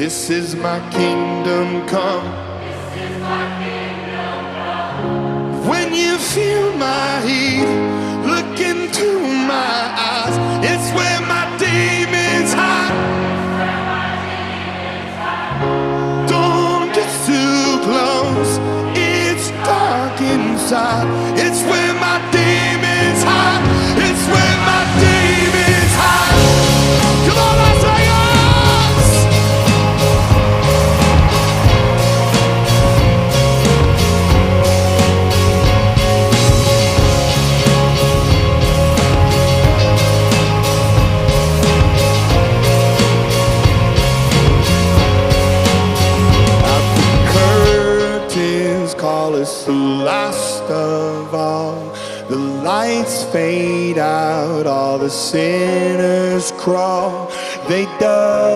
This is my kingdom come. When you feel my heat, look into my eyes. It's where my demons hide. Don't get too close, it's dark inside. It's where my demons hide. It's where my demons hide. Come on, let's say yes. Call us the last of all. The lights fade out, all the sinners crawl. They dug